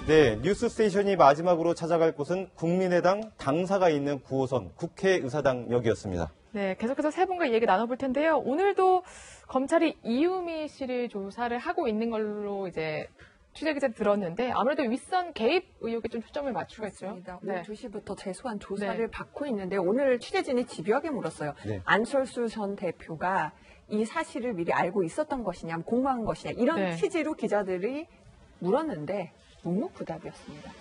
네, 뉴스스테이션이 마지막으로 찾아갈 곳은 국민의당 당사가 있는 9호선 국회의사당역이었습니다. 네, 계속해서 세 분과 얘기 나눠볼 텐데요. 오늘도 검찰이 이유미 씨를 조사를 하고 있는 걸로 이제 취재 기자 들었는데 아무래도 윗선 개입 의혹에 좀 초점을 맞추겠죠. 오늘 2시부터 재소한 조사를 받고 있는데 오늘 취재진이 집요하게 물었어요. 네. 안철수 전 대표가 이 사실을 미리 알고 있었던 것이냐, 공모한 것이냐 이런 취지로 기자들이 물었는데 묵묵부답이었습니다.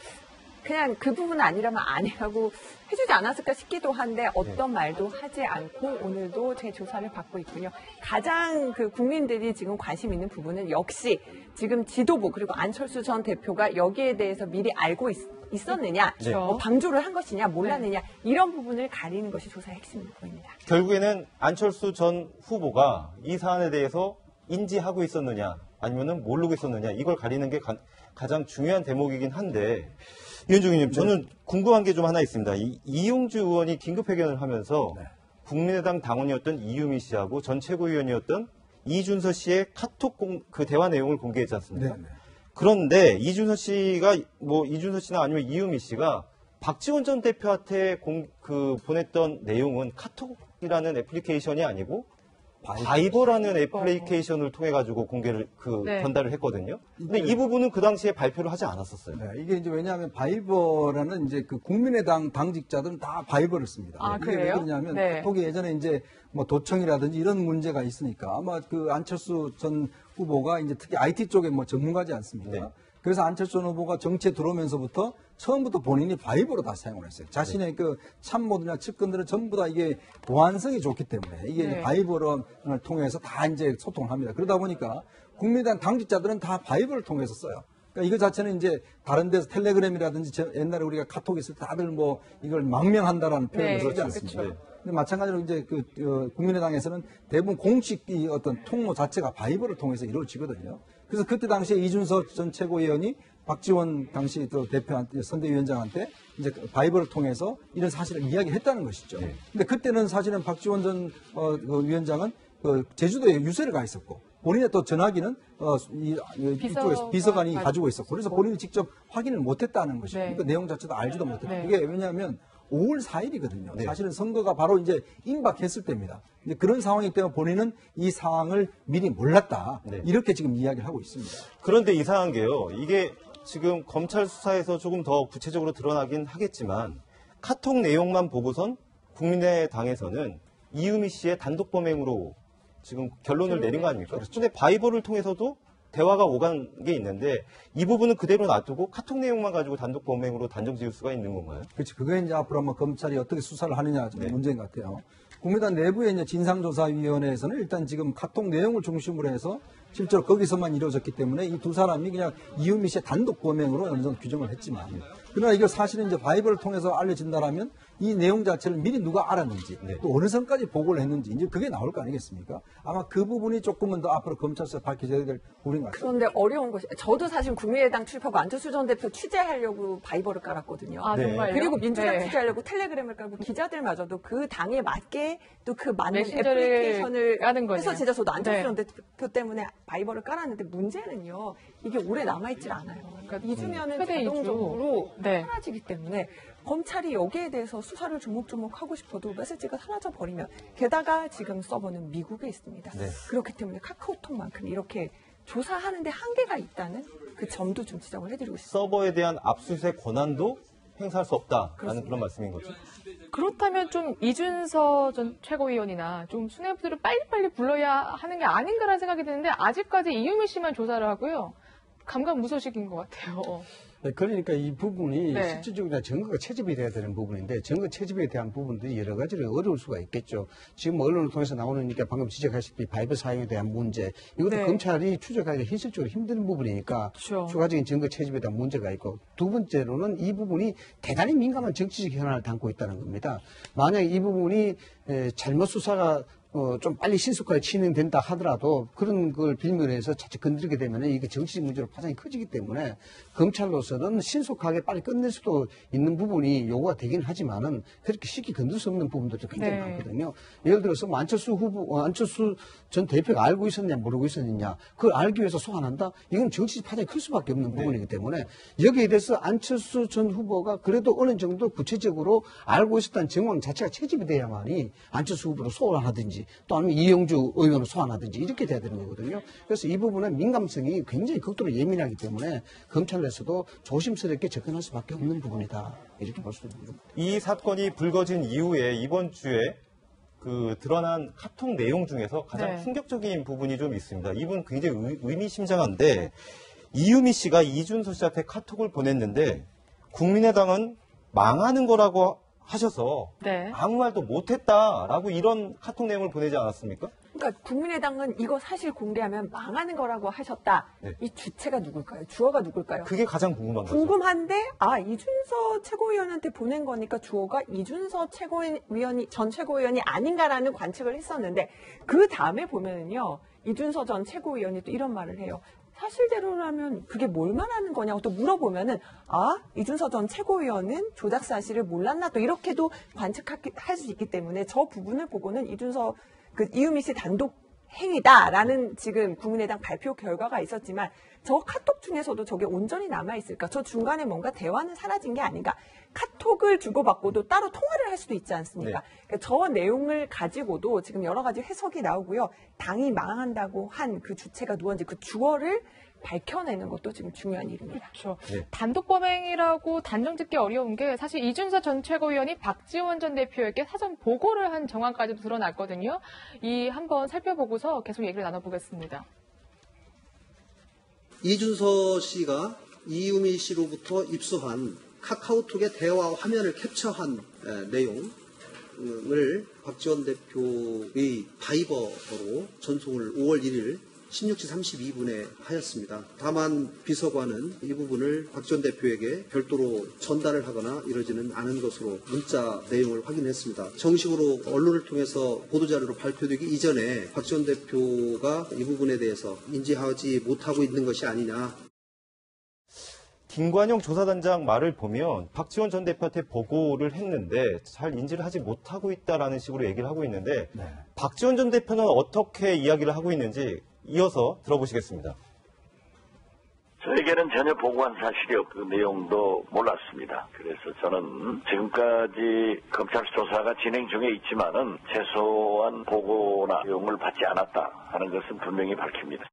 그냥 그 부분은 아니라면 아니라고 해주지 않았을까 싶기도 한데 어떤 말도 하지 않고 오늘도 재조사를 받고 있군요. 가장 그 국민들이 지금 관심 있는 부분은 역시 지금 지도부 그리고 안철수 전 대표가 여기에 대해서 미리 알고 있었느냐, 방조를 한 것이냐, 몰랐느냐 이런 부분을 가리는 것이 조사의 핵심일 보입니다. 결국에는 안철수 전 후보가 이 사안에 대해서 인지하고 있었느냐 아니면은 모르고 있었느냐 이걸 가리는 게 가장 중요한 대목이긴 한데 이현중 의원님, 저는 궁금한 게 좀 하나 있습니다. 이용주 의원이 긴급회견을 하면서 국민의당 당원이었던 이유미 씨하고 전 최고위원이었던 이준서 씨의 카톡 그 대화 내용을 공개했지 않습니까? 그런데 이준서 씨가 이준서 씨나 아니면 이유미 씨가 박지원 전 대표한테 보냈던 내용은 카톡이라는 애플리케이션이 아니고 바이버라는 애플리케이션을 통해 가지고 공개를 전달을 했거든요. 근데 이 부분은 그 당시에 발표를 하지 않았었어요. 네, 이게 이제 왜냐하면 바이버라는 이제 그 국민의당 당직자들은 다 바이버를 씁니다. 아, 이게 왜 그러냐면 카톡이 예전에 이제 뭐 도청이라든지 이런 문제가 있으니까 아마 그 안철수 전 후보가 이제 특히 IT 쪽에 뭐 전문가지 않습니까? 그래서 안철수 후보가 정치에 들어오면서부터 처음부터 본인이 바이버로 다 사용을 했어요. 자신의 그 참모들이나 측근들은 전부 다 이게 보안성이 좋기 때문에 이게 바이버를 통해서 다 이제 소통을 합니다. 그러다 보니까 국민의당 당직자들은 다 바이버를 통해서 써요. 그러니까 이거 자체는 이제 다른 데서 텔레그램이라든지 옛날에 우리가 카톡 있을 때 다들 뭐 이걸 망명한다라는 표현을 쓰지 않습니까? 근데 마찬가지로 이제 국민의당에서는 대부분 공식 어떤 통로 자체가 바이버를 통해서 이루어지거든요. 그래서 그때 당시에 이준서 전 최고위원이 박지원 당시 또 대표한테 선대위원장한테 이제 바이버를 통해서 이런 사실을 이야기했다는 것이죠. 근데 그때는 사실은 박지원 전 위원장은 제주도에 유세를 가 있었고 본인의 또 전화기는 이쪽에서 비서관이 가지고 있었고 그래서 본인이 직접 확인을 못했다는 것이죠. 그러니까 내용 자체도 알지도 못했다. 그게 왜냐하면 5월 4일이거든요. 사실은 선거가 바로 이제 임박했을 때입니다. 이제 그런 상황이기 때문에 본인은 이 상황을 미리 몰랐다. 이렇게 지금 이야기를 하고 있습니다. 그런데 이상한 게요. 이게 지금 검찰 수사에서 조금 더 구체적으로 드러나긴 하겠지만 카톡 내용만 보고선 국민의당에서는 이유미 씨의 단독 범행으로 지금 결론을 내린 거 아닙니까? 그런데 바이버를 통해서도 대화가 오간 게 있는데 이 부분은 그대로 놔두고 카톡 내용만 가지고 단독 범행으로 단정 지을 수가 있는 건가요? 그렇죠. 그게 이제 앞으로 한번 검찰이 어떻게 수사를 하느냐 좀 문제인 것 같아요. 국민의당 내부의 이제 진상조사위원회에서는 일단 지금 카톡 내용을 중심으로 해서 실제로 거기서만 이루어졌기 때문에 이 두 사람이 그냥 이유미 씨의 단독 범행으로 어느 정도 규정을 했지만 그러나 이걸 사실은 이제 바이버를 통해서 알려진다라면 이 내용 자체를 미리 누가 알았는지 또 어느 선까지 보고를 했는지 이제 그게 나올 거 아니겠습니까? 아마 그 부분이 조금은 더 앞으로 검찰에서 밝혀져야 될 부분인 것 같습니다. 그런데 어려운 것이 저도 사실 국민의당 출입하고 안철수 전 대표 취재하려고 바이버를 깔았거든요. 아, 정말요? 그리고 민주당 취재하려고 텔레그램을 깔고 기자들마저도 그 당에 맞게 또 그 맞는 애플리케이션을 해서 진짜 저도 안철수 전 대표 때문에 바이버를 깔았는데 문제는요. 이게 오래 남아있질 않아요. 그러니까 잊으면은 자동적으로 사라지기 때문에 검찰이 여기에 대해서 수사를 조목조목 하고 싶어도 메시지가 사라져 버리면 게다가 지금 서버는 미국에 있습니다. 그렇기 때문에 카카오톡만큼 이렇게 조사하는데 한계가 있다는 그 점도 좀 지적을 해드리고 싶습니다. 서버에 대한 압수수색 권한도 행사할 수 없다라는 그런 말씀인 거죠. 그렇다면 좀 이준서 전 최고위원이나 좀 수뇌부들을 빨리빨리 불러야 하는 게 아닌가라는 생각이 드는데 아직까지 이유미 씨만 조사를 하고요. 감감무소식인 것 같아요. 그러니까 이 부분이 실질적으로 증거가 채집이 돼야 되는 부분인데 증거 채집에 대한 부분들이 여러 가지로 어려울 수가 있겠죠. 지금 언론을 통해서 나오니까 방금 지적하셨다시피 바이버 사용에 대한 문제 이것도 검찰이 추적하기가 현실적으로 힘든 부분이니까 추가적인 증거 채집에 대한 문제가 있고 두 번째로는 이 부분이 대단히 민감한 정치적 현안을 담고 있다는 겁니다. 만약에 이 부분이 잘못 수사가 좀 빨리 신속하게 진행된다 하더라도 그런 걸 빌미해서 자칫 건드리게 되면 이게 정치적 문제로 파장이 커지기 때문에 검찰로서는 신속하게 빨리 끝낼 수도 있는 부분이 요구가 되긴 하지만은 그렇게 쉽게 건들 수 없는 부분들도 굉장히 네. 많거든요. 예를 들어서 뭐 안철수 전 대표가 알고 있었냐 모르고 있었느냐 그걸 알기 위해서 소환한다? 이건 정치적 파장이 클 수밖에 없는 부분이기 때문에 여기에 대해서 안철수 전 후보가 그래도 어느 정도 구체적으로 알고 있었다는 정황 자체가 채집이 돼야만이 안철수 후보를 소환하든지 또 아니면 이영주 의원을 소환하든지 이렇게 돼야 되는 거거든요. 그래서 이 부분은 민감성이 굉장히 극도로 예민하기 때문에 검찰에서도 조심스럽게 접근할 수밖에 없는 부분이다. 이렇게 볼 수 있는 겁니다. 이 사건이 불거진 이후에 이번 주에 그 드러난 카톡 내용 중에서 가장 네. 충격적인 부분이 좀 있습니다. 이분 굉장히 의미심장한데 이유미 씨가 이준서 씨한테 카톡을 보냈는데 국민의당은 망하는 거라고 하셔서 네. 아무 말도 못했다라고 이런 카톡 내용을 보내지 않았습니까? 그러니까 국민의당은 이거 사실 공개하면 망하는 거라고 하셨다. 네. 이 주체가 누굴까요? 주어가 누굴까요? 그게 가장 궁금한 거죠. 궁금한데 이준서 최고위원한테 보낸 거니까 주어가 이준서 전 최고위원이 아닌가라는 관측을 했었는데 그 다음에 보면은요 이준서 전 최고위원이 또 이런 말을 해요. 사실대로라면 그게 뭘 말하는 거냐고 또 물어보면은 이준서 전 최고위원은 조작 사실을 몰랐나 또 이렇게도 관측할 수 있기 때문에 저 부분을 보고는 이유미 씨 단독 행위다라는 지금 국민의당 발표 결과가 있었지만 저 카톡 중에서도 저게 온전히 남아있을까? 저 중간에 뭔가 대화는 사라진 게 아닌가? 카톡을 주고받고도 따로 통화를 할 수도 있지 않습니까? 네. 그러니까 저 내용을 가지고도 지금 여러 가지 해석이 나오고요. 당이 망한다고 한 그 주체가 누구인지 그 주어를 밝혀내는 것도 지금 중요한 일입니다. 그렇죠. 네. 단독 범행이라고 단정짓기 어려운 게 사실 이준서 전 최고위원이 박지원 전 대표에게 사전 보고를 한 정황까지도 드러났거든요. 이 한번 살펴보고서 계속 얘기를 나눠보겠습니다. 이준서 씨가 이유미 씨로부터 입수한 카카오톡의 대화 화면을 캡처한 내용을 박지원 대표의 바이버로 전송을 5월 1일 16시 32분에 하였습니다. 다만 비서관은 이 부분을 박지원 대표에게 별도로 전달을 하거나 이러지는 않은 것으로 문자 내용을 확인했습니다. 정식으로 언론을 통해서 보도자료로 발표되기 이전에 박지원 대표가 이 부분에 대해서 인지하지 못하고 있는 것이 아니냐. 김관영 조사단장 말을 보면 박지원 전 대표한테 보고를 했는데 잘 인지를 하지 못하고 있다라는 식으로 얘기를 하고 있는데 네. 박지원 전 대표는 어떻게 이야기를 하고 있는지 이어서 들어보시겠습니다. 저에게는 전혀 보고한 사실이 없고 그 내용도 몰랐습니다. 그래서 저는 지금까지 검찰 조사가 진행 중에 있지만은 최소한 보고나 내용을 받지 않았다 하는 것은 분명히 밝힙니다.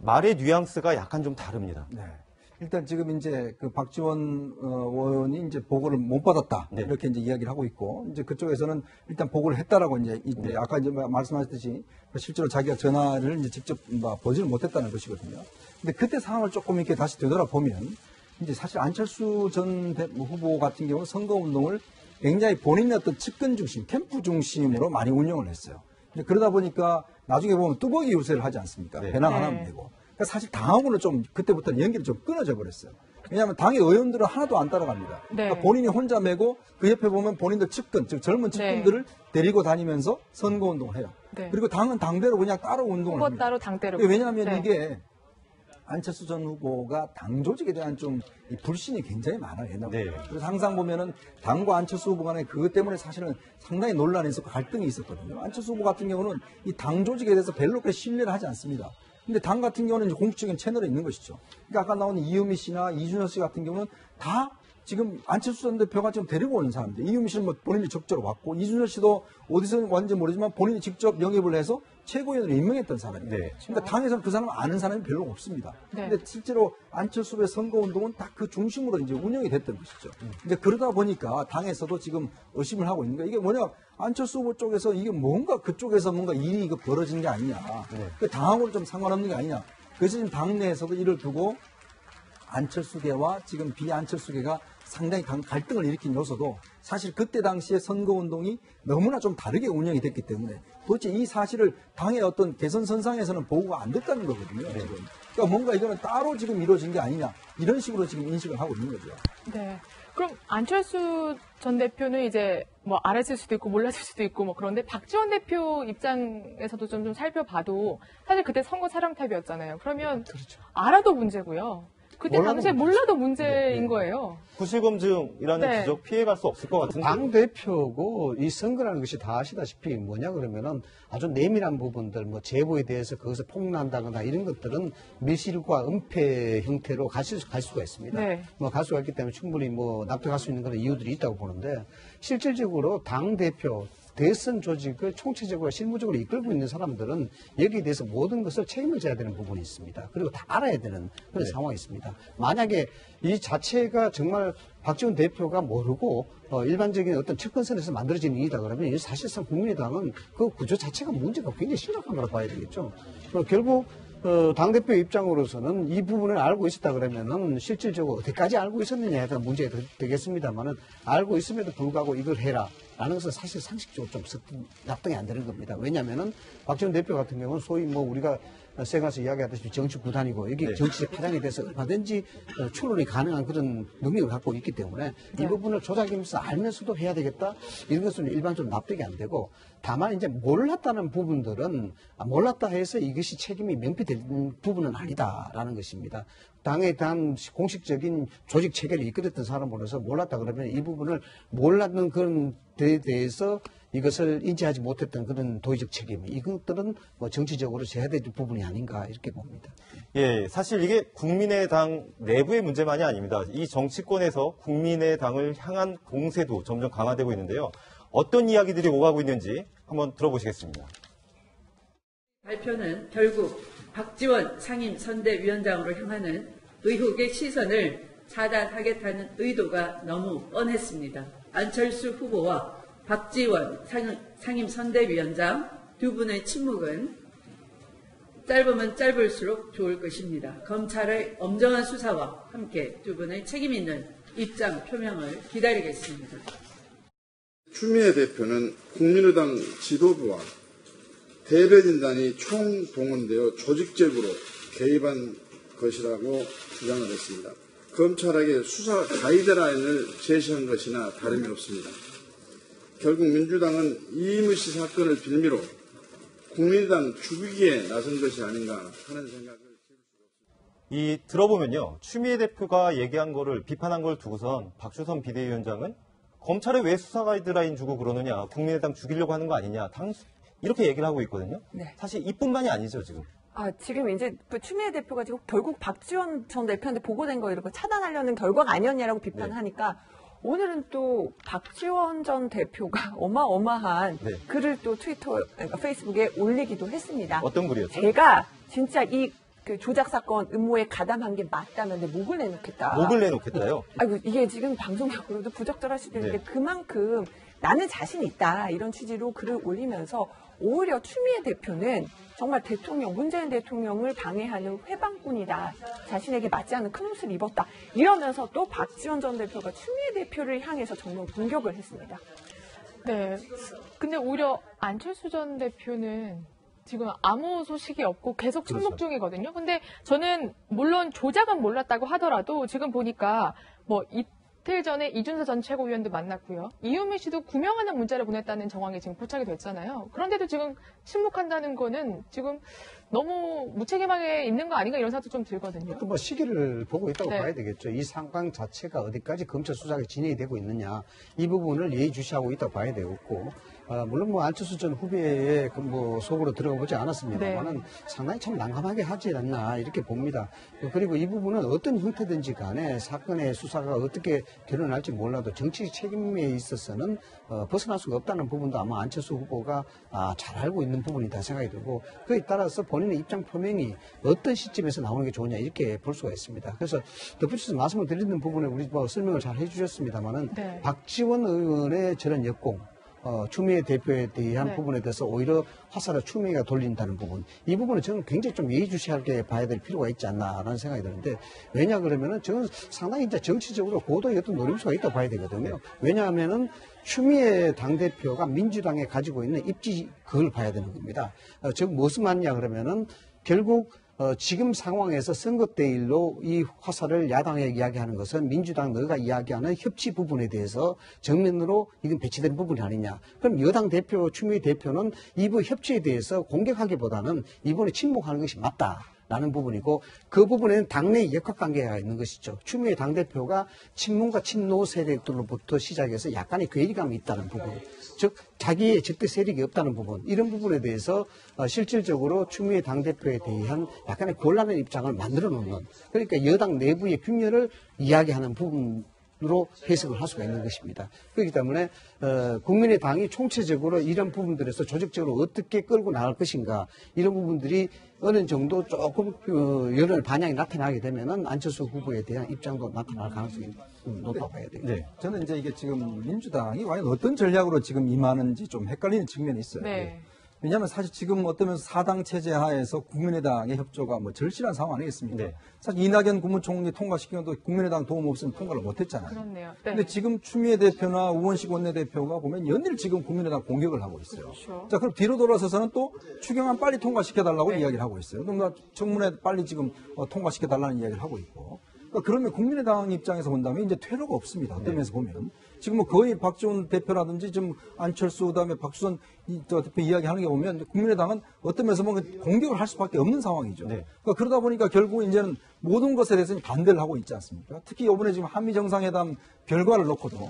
말의 뉘앙스가 약간 좀 다릅니다. 네. 일단 지금 이제 그 박지원 의원이 이제 보고를 못 받았다. 네. 이렇게 이제 이야기를 하고 있고, 이제 그쪽에서는 일단 보고를 했다라고 이제 네. 아까 이제 말씀하셨듯이 실제로 자기가 전화를 이제 직접 보지를 못했다는 것이거든요. 근데 그때 상황을 조금 이렇게 다시 되돌아보면 이제 사실 안철수 전 후보 같은 경우 선거운동을 굉장히 본인의 어떤 측근 중심, 캠프 중심으로 많이 운영을 했어요. 이제 그러다 보니까 나중에 보면 뚜벅이 유세를 하지 않습니까? 네. 배낭 하나면 되고. 그러니까 사실 당하고는 좀 그때부터는 연결이 좀 끊어져 버렸어요. 왜냐하면 당의 의원들은 하나도 안 따라갑니다. 네. 그러니까 본인이 혼자 메고 그 옆에 보면 본인들 측근, 즉 젊은 측근들을 데리고 다니면서 선거운동을 해요. 네. 그리고 당은 당대로 그냥 따로 운동을 후보 합니다. 따로 당 대로. 왜냐하면 네. 이게 안철수 전 후보가 당 조직에 대한 좀 이 불신이 굉장히 많아요. 옛날부터. 네. 그래서 항상 보면은 당과 안철수 후보 간에 그것 때문에 사실은 상당히 논란이 있었고 갈등이 있었거든요. 안철수 후보 같은 경우는 이 당 조직에 대해서 별로 그렇게 신뢰를 하지 않습니다. 근데 당 같은 경우는 이제 공식적인 채널에 있는 것이죠. 그러니까 아까 나온 이유미 씨나 이준서 씨 같은 경우는 다 지금 안철수 전 대표가 지금 데리고 오는 사람들. 이유미 씨는 뭐 본인이 적극적으로 왔고, 이준서 씨도 어디서 왔는지 모르지만 본인이 직접 영입을 해서 최고위원으로 임명했던 사람이에요. 네. 그러니까 당에서는 그 사람을 아는 사람이 별로 없습니다. 네. 근데 실제로 안철수 후보의 선거운동은 딱 그 중심으로 이제 운영이 됐던 것이죠. 근데 그러다 보니까 당에서도 지금 의심을 하고 있는 거예요. 이게 뭐냐, 안철수 후보 쪽에서 이게 뭔가 그쪽에서 뭔가 일이 이거 벌어지는 게 아니냐. 그 당하고는 좀 상관없는 게 아니냐. 그래서 지금 당내에서도 이를 두고 안철수계와 지금 비안철수계가 상당히 갈등을 일으킨 요소도 사실 그때 당시에 선거운동이 너무나 좀 다르게 운영이 됐기 때문에 도대체 이 사실을 당의 어떤 개선 선상에서는 보고가 안 됐다는 거거든요. 지금. 그러니까 뭔가 이거는 따로 지금 이루어진 게 아니냐 이런 식으로 지금 인식을 하고 있는 거죠. 네. 그럼 안철수 전 대표는 이제 뭐 알았을 수도 있고 몰랐을 수도 있고 뭐 그런데 박지원 대표 입장에서도 좀 살펴봐도 사실 그때 선거 사령탑이었잖아요. 그러면 그렇죠. 알아도 문제고요. 그때 당시에 몰라도 문제인 거예요. 구실검증이라는 네. 지적 피해갈 수 없을 것 같은데. 당대표고 이 선거라는 것이 다 아시다시피 뭐냐 그러면은 아주 내밀한 부분들 뭐 제보에 대해서 거기서 폭로한다거나 이런 것들은 밀실과 은폐 형태로 갈 수가 있습니다. 네. 뭐 갈 수가 있기 때문에 충분히 뭐 납득할 수 있는 그런 이유들이 있다고 보는데 실질적으로 당대표 대선 조직을 총체적으로 실무적으로 이끌고 있는 사람들은 여기에 대해서 모든 것을 책임을 져야 되는 부분이 있습니다. 그리고 다 알아야 되는 그런 상황이 있습니다. 만약에 이 자체가 정말 박지원 대표가 모르고 일반적인 어떤 측근선에서 만들어진 일이다 그러면 사실상 국민의당은 그 구조 자체가 문제가 굉장히 심각한 거라고 봐야 되겠죠. 결국 당대표 입장으로서는 이 부분을 알고 있었다 그러면은 실질적으로 어디까지 알고 있었느냐에 대한 문제가 되겠습니다만은 알고 있음에도 불구하고 이걸 해라. 라는 것은 사실 상식적으로 좀 납득이 안 되는 겁니다. 왜냐하면은 박지원 대표 같은 경우는 소위 뭐 우리가 세가서 이야기하듯이 정치 구단이고 여기 네. 정치적 파장에 대해서 얼마든지 추론이 가능한 그런 능력을 갖고 있기 때문에 이 부분을 조작이면서 알면서도 해야 되겠다 이런 것은 일반적으로 납득이 안 되고 다만 이제 몰랐다는 부분들은 몰랐다 해서 이것이 책임이 명피될 부분은 아니다라는 것입니다. 당에 대한 공식적인 조직 체계를 이끌었던 사람으로서 몰랐다 그러면 이 부분을 몰랐는 그런 데에 대해서 이것을 인지하지 못했던 그런 도의적 책임, 이것들은 뭐 정치적으로 져야 될 부분이 아닌가 이렇게 봅니다. 예, 사실 이게 국민의당 내부의 문제만이 아닙니다. 이 정치권에서 국민의당을 향한 공세도 점점 강화되고 있는데요. 어떤 이야기들이 오가고 있는지 한번 들어보시겠습니다. 발표는 결국 박지원 상임선대위원장으로 향하는 의혹의 시선을 차단하겠다는 의도가 너무 뻔했습니다. 안철수 후보와 박지원 상임선대위원장 두 분의 침묵은 짧으면 짧을수록 좋을 것입니다. 검찰의 엄정한 수사와 함께 두 분의 책임 있는 입장 표명을 기다리겠습니다. 추미애 대표는 국민의당 지도부와 대변인단이 총동원되어 조직적으로 개입한 것이라고 주장을 했습니다. 검찰에게 수사 가이드라인을 제시한 것이나 다름이 없습니다. 결국 민주당은 이인우 씨 사건을 빌미로 국민의당 죽이기에 나선 것이 아닌가 하는 생각을 이 들어보면요. 추미애 대표가 얘기한 거를 비판한 걸 두고선 박주선 비대위원장은 검찰에 왜 수사 가이드라인 주고 그러느냐. 국민의당 죽이려고 하는 거 아니냐. 이렇게 얘기를 하고 있거든요. 네. 사실 이뿐만이 아니죠, 지금. 지금 이제 추미애 대표가 지금 결국 박지원 전 대표한테 보고된 거 이런 거 차단하려는 결과가 아니었냐라고 비판을 하니까 오늘은 또 박지원 전 대표가 어마어마한 글을 또 페이스북에 올리기도 했습니다. 어떤 글이었죠? 제가 진짜 그 조작 사건 음모에 가담한 게 맞다면 내 목을 내놓겠다. 목을 내놓겠다요? 아이고, 이게 지금 방송적으로도 부적절할 수도 있는데 그만큼 나는 자신 있다. 이런 취지로 글을 올리면서 오히려 추미애 대표는 정말 문재인 대통령을 방해하는 회방꾼이다. 자신에게 맞지 않는 큰 옷을 입었다. 이러면서 또 박지원 전 대표가 추미애 대표를 향해서 정말 공격을 했습니다. 네. 근데 오히려 안철수 전 대표는 지금 아무 소식이 없고 계속 침묵 중이거든요. 근데 저는 물론 조작은 몰랐다고 하더라도 지금 보니까 뭐 이틀 전에 이준서 전 최고위원도 만났고요. 이유미 씨도 구명하는 문자를 보냈다는 정황이 지금 포착이 됐잖아요. 그런데도 지금 침묵한다는 거는 지금 너무 무책임하게 있는 거 아닌가 이런 생각도 좀 들거든요. 또 뭐 시기를 보고 있다고 봐야 되겠죠. 이 상황 자체가 어디까지 검찰 수사가 진행이 되고 있느냐 이 부분을 예의주시하고 있다고 봐야 되겠고 물론 뭐 안철수 전 후배의 속으로 들어가 보지 않았습니다만은 상당히 참 난감하게 하지 않나 이렇게 봅니다. 그리고 이 부분은 어떤 형태든지 간에 사건의 수사가 어떻게 결론날지 몰라도 정치 책임에 있어서는 벗어날 수가 없다는 부분도 아마 안철수 후보가 잘 알고 있는 부분이다 생각이 들고 그에 따라서 본인의 입장 표명이 어떤 시점에서 나오는 게 좋으냐 이렇게 볼 수가 있습니다. 그래서 덧붙여서 말씀을 드리는 부분에 우리 설명을 잘 해주셨습니다만은 박지원 의원의 저런 역공 추미애 대표에 대한 부분에 대해서 오히려 화살을 추미애가 돌린다는 부분. 이 부분은 저는 굉장히 좀 예의주시하게 봐야 될 필요가 있지 않나라는 생각이 드는데 왜냐 그러면은 저는 상당히 이제 정치적으로 고도의 어떤 노림수가 있다고 봐야 되거든요. 왜냐하면은 추미애 당대표가 민주당에 가지고 있는 입지 그걸 봐야 되는 겁니다. 즉 무슨 말이냐 그러면은 결국 지금 상황에서 선거 때일로 이 화살을 야당에 이야기하는 것은 민주당 너가 이야기하는 협치 부분에 대해서 정면으로 이건 배치된 부분이 아니냐. 그럼 여당 대표, 추미애 대표는 이번 협치에 대해서 공격하기보다는 이번에 침묵하는 것이 맞다. 라는 부분이고 그 부분에는 당내의 역학관계가 있는 것이죠. 추미애 당대표가 친문과 친노 세력들로부터 시작해서 약간의 괴리감이 있다는 부분, 즉 자기의 적대 세력이 없다는 부분, 이런 부분에 대해서 실질적으로 추미애 당대표에 대한 약간의 곤란한 입장을 만들어 놓는, 그러니까 여당 내부의 균열을 이야기하는 부분으로 해석을 할 수가 있는 것입니다. 그렇기 때문에 국민의당이 총체적으로 이런 부분들에서 조직적으로 어떻게 끌고 나갈 것인가, 이런 부분들이 어느 정도 조금 여론의 반향이 나타나게 되면은 안철수 후보에 대한 입장도 나타날 가능성이 높다고 봐야 되겠죠. 네. 저는 이제 이게 지금 민주당이 과연 어떤 전략으로 지금 임하는지 좀 헷갈리는 측면이 있어요. 네. 왜냐하면 사실 지금 어떤 면에서 4당 체제 하에서 국민의당의 협조가 뭐 절실한 상황 아니겠습니까? 네. 사실 이낙연 국무총리 통과시키는 것도 국민의당 도움 없으면 통과를 못했잖아요. 그렇네요. 네. 근데 지금 추미애 대표나 우원식 원내대표가 보면 연일 지금 국민의당 공격을 하고 있어요. 그렇죠. 자, 그럼 뒤로 돌아서서는 또 추경안 빨리 통과시켜달라고 이야기를 하고 있어요. 그럼 청문회 빨리 지금 통과시켜달라는 이야기를 하고 있고. 그러면 국민의당 입장에서 본다면 이제 퇴로가 없습니다. 어떤 면에서 보면. 지금 뭐 거의 박지원 대표라든지 좀 안철수 그다음에 박수선 대표 이야기하는 게 보면 국민의당은 어떤 면에서 뭔가 공격을 할 수밖에 없는 상황이죠. 네. 그러다 보니까 결국 이제는 모든 것에 대해서 반대를 하고 있지 않습니까? 특히 이번에 지금 한미 정상회담 결과를 놓고도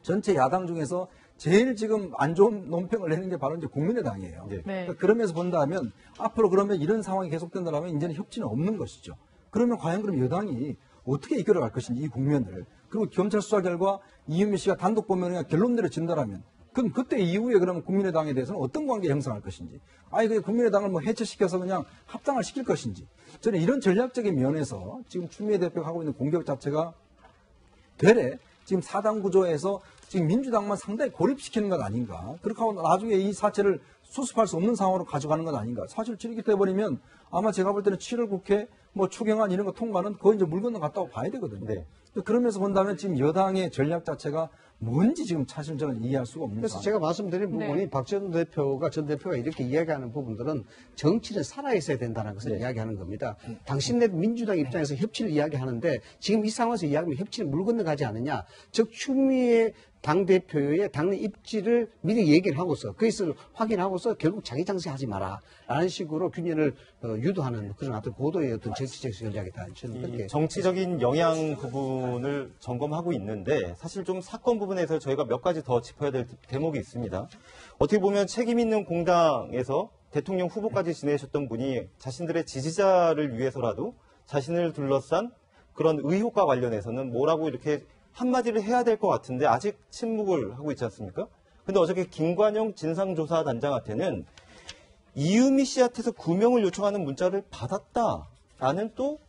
전체 야당 중에서 제일 지금 안 좋은 논평을 내는 게 바로 이제 국민의당이에요. 네. 그러니까 그러면서 본다면 앞으로 그러면 이런 상황이 계속된다면 이제는 협치는 없는 것이죠. 그러면 과연 그럼 여당이 어떻게 이끌어갈 것인지 이 국면을, 그리고 검찰 수사 결과 이은미 씨가 단독 범행을 결론 내려진다라면 그럼 그때 이후에 그러면 국민의당에 대해서는 어떤 관계 형성할 것인지, 아니 그냥 국민의당을 뭐 해체시켜서 그냥 합당을 시킬 것인지, 저는 이런 전략적인 면에서 지금 추미애 대표가 하고 있는 공격 자체가 되레 지금 4당 구조에서 지금 민주당만 상당히 고립시키는 것 아닌가, 그렇게 하고 나중에 이 사태를 수습할 수 없는 상황으로 가져가는 것 아닌가. 사실 이렇게 돼버리면 아마 제가 볼 때는 7월 국회 뭐 추경안 이런 거 통과는 거의 이제 물 건너 갔다고 봐야 되거든요. 네. 그러면서 본다면 지금 여당의 전략 자체가 뭔지 지금 사실 저는 이해할 수가 없는 그래서 상황. 제가 말씀드린 부분이 네. 박지원 대표가 전 대표가 이렇게 이야기하는 부분들은 정치는 살아있어야 된다는 것을 이야기하는 겁니다. 당신네 민주당 입장에서 협치를 이야기하는데 지금 이 상황에서 이야기하면 협치는 물 건너가지 않느냐. 즉 추미애 당대표의 당내 입지를 미리 얘기를 하고서 그것을 확인하고서 결국 자기 장사하지 마라 라는 식으로 균열을 유도하는 그런 어떤 고도의 어떤 정치적 전략이다. 저는 그렇게 정치적인 영향 부분을 점검하고 있는데 사실 좀 사건 부분에서 저희가 몇 가지 더 짚어야 될 대목이 있습니다. 어떻게 보면 책임 있는 공당에서 대통령 후보까지 지내셨던 분이 자신들의 지지자를 위해서라도 자신을 둘러싼 그런 의혹과 관련해서는 뭐라고 이렇게 한마디를 해야 될 것 같은데 아직 침묵을 하고 있지 않습니까? 근데 어저께 김관영 진상조사단장한테는 이은미 씨한테서 구명을 요청하는 문자를 받았다라는 또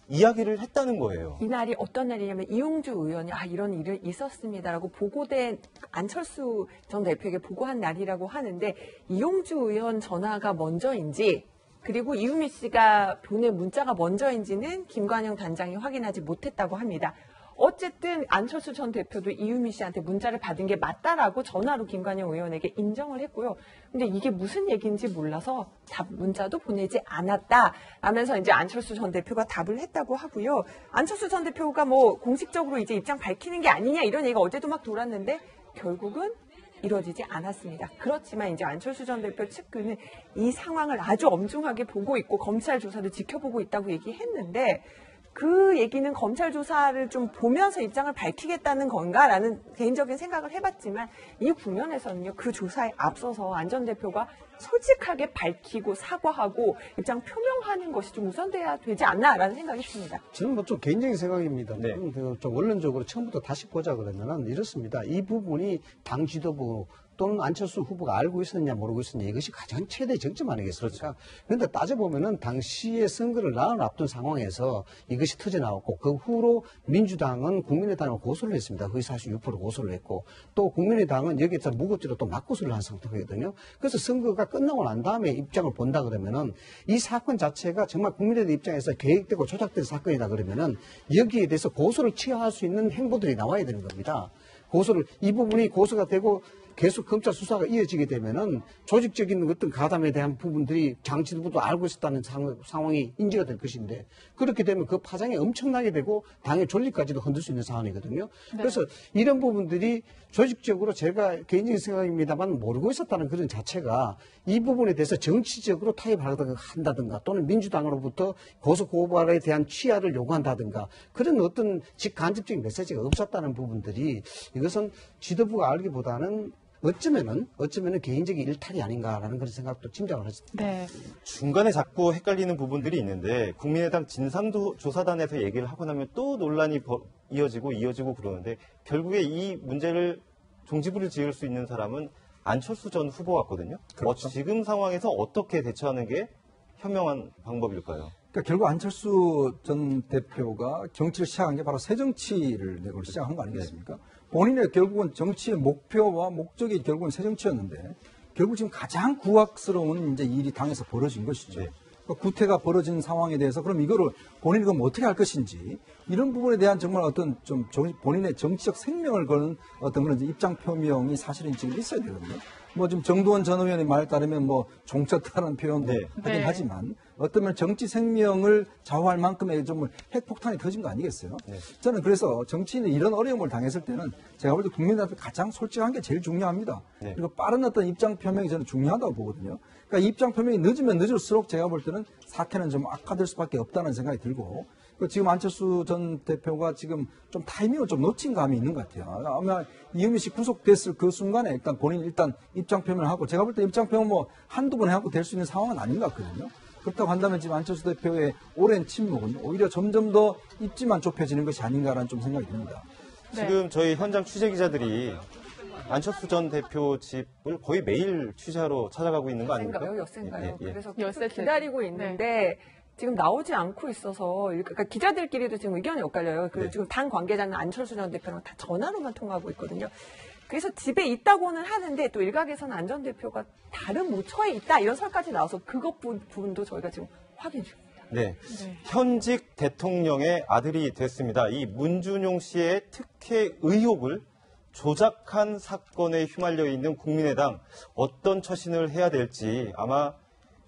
이야기를 했다는 거예요. 이날이 어떤 날이냐면 이용주 의원이 이런 일이 있었습니다라고 보고된 안철수 전 대표에게 보고한 날이라고 하는데 이용주 의원 전화가 먼저인지 그리고 이은미 씨가 보낸 문자가 먼저인지는 김관영 단장이 확인하지 못했다고 합니다. 어쨌든 안철수 전 대표도 이은미 씨한테 문자를 받은 게 맞다라고 전화로 김관영 의원에게 인정을 했고요. 근데 이게 무슨 얘기인지 몰라서 문자도 보내지 않았다 라면서 이제 안철수 전 대표가 답을 했다고 하고요. 안철수 전 대표가 뭐 공식적으로 이제 입장 밝히는 게 아니냐 이런 얘기가 어제도 막 돌았는데 결국은 이루어지지 않았습니다. 그렇지만 이제 안철수 전 대표 측근은 이 상황을 아주 엄중하게 보고 있고 검찰 조사를 지켜보고 있다고 얘기했는데 그 얘기는 검찰 조사를 좀 보면서 입장을 밝히겠다는 건가라는 개인적인 생각을 해봤지만 이 국면에서는요. 그 조사에 앞서서 안 전 대표가 솔직하게 밝히고 사과하고 입장 표명하는 것이 좀 우선돼야 되지 않나라는 생각이 듭니다. 저는 뭐 좀 개인적인 생각입니다. 네. 좀 원론적으로 처음부터 다시 보자 그러면은 이렇습니다. 이 부분이 당 지도부 또는 안철수 후보가 알고 있었느냐 모르고 있었느냐 이것이 가장 최대 정점 아니겠습니까? 그런데 따져보면은 당시에 선거를 나흘 앞둔 상황에서 이것이 터져나왔고 그 후로 민주당은 국민의당을 고소를 했습니다. 거의 46% 고소를 했고 또 국민의당은 여기에서 무고죄로 또 맞고소를 한 상태거든요. 그래서 선거가 끝나고 난 다음에 입장을 본다 그러면은 이 사건 자체가 정말 국민의당 입장에서 계획되고 조작된 사건이다 그러면은 여기에 대해서 고소를 취하할 수 있는 행보들이 나와야 되는 겁니다. 이 부분이 고소가 되고 계속 검찰 수사가 이어지게 되면은 조직적인 어떤 가담에 대한 부분들이 장 지도부도 알고 있었다는 상황이 인지가 될 것인데 그렇게 되면 그 파장이 엄청나게 되고 당의 존립까지도 흔들 수 있는 상황이거든요. 네. 그래서 이런 부분들이 조직적으로 제가 개인적인 생각입니다만 모르고 있었다는 그런 자체가 이 부분에 대해서 정치적으로 타협한다든가 또는 민주당으로부터 고소고발에 대한 취하를 요구한다든가 그런 어떤 직간접적인 메시지가 없었다는 부분들이 이것은 지도부가 알기보다는 어쩌면은 개인적인 일탈이 아닌가라는 그런 생각도 짐작을 했습니다. 네. 중간에 자꾸 헷갈리는 부분들이 있는데 국민의당 진상조사단에서 얘기를 하고 나면 또 논란이 이어지고 그러는데 결국에 이 문제를 종지부를 지을 수 있는 사람은 안철수 전 후보 같거든요. 그렇죠. 지금 상황에서 어떻게 대처하는 게 현명한 방법일까요? 그러니까 결국 안철수 전 대표가 정치를 시작한 게 바로 새정치를 내고 시작한 거 아니겠습니까? 본인의 결국은 정치의 목표와 목적이 결국은 새정치였는데 결국 지금 가장 구악스러운 이제 일이 당에서 벌어진 것이죠. 네. 그러니까 구태가 벌어진 상황에 대해서 그럼 이거를 본인이 그럼 어떻게 할 것인지 이런 부분에 대한 정말 어떤 좀 본인의 정치적 생명을 거는 어떤 그런 입장 표명이 사실은 지금 있어야 되거든요. 뭐 지금 정두원 전 의원의 말에 따르면 뭐 종쳤다는 표현도 하긴 하지만 어쩌면 정치 생명을 좌우할 만큼의 좀 핵폭탄이 터진 거 아니겠어요? 네. 저는 그래서 정치인이 이런 어려움을 당했을 때는 제가 볼 때 국민들한테 가장 솔직한 게 제일 중요합니다. 네. 그리고 빠른 어떤 입장 표명이 저는 중요하다고 보거든요. 그러니까 입장 표명이 늦으면 늦을수록 제가 볼 때는 사태는 좀 악화될 수밖에 없다는 생각이 들고 지금 안철수 전 대표가 지금 좀 타이밍을 좀 놓친 감이 있는 것 같아요. 아마 이은미 씨 구속됐을 그 순간에 일단 본인 일단 입장 표명을 하고 제가 볼 때 입장 표명 뭐 한두 번 하고 될 수 있는 상황은 아닌 것 같거든요. 그렇다고 한다면 지금 안철수 대표의 오랜 침묵은 오히려 점점 더 입지만 좁혀지는 것이 아닌가라는 좀 생각이 듭니다. 네. 지금 저희 현장 취재 기자들이 안철수 전 대표 집을 거의 매일 취재하러 찾아가고 있는 거 아닙니까? 엿새인가요? 예. 그래서 기다리고 있는데 지금 나오지 않고 있어서 그러니까 기자들끼리도 지금 의견이 엇갈려요. 그리고 지금 당 관계자는 안철수 전 대표랑 다 전화로만 통화하고 있거든요. 그래서 집에 있다고는 하는데 또 일각에서는 안 전 대표가 다른 모처에 있다 이런 설까지 나와서 그것 부분도 저희가 지금 확인 중입니다. 네. 현직 대통령의 아들이 됐습니다. 이 문준용 씨의 특혜 의혹을 조작한 사건에 휘말려 있는 국민의당 어떤 처신을 해야 될지 아마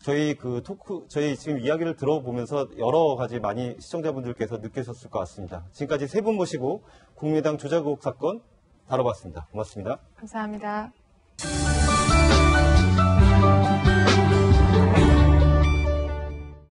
저희 저희 지금 이야기를 들어보면서 여러 가지 많이 시청자분들께서 느끼셨을 것 같습니다. 지금까지 세 분 모시고 국민의당 조작 의혹 사건 다뤄봤습니다. 고맙습니다. 감사합니다.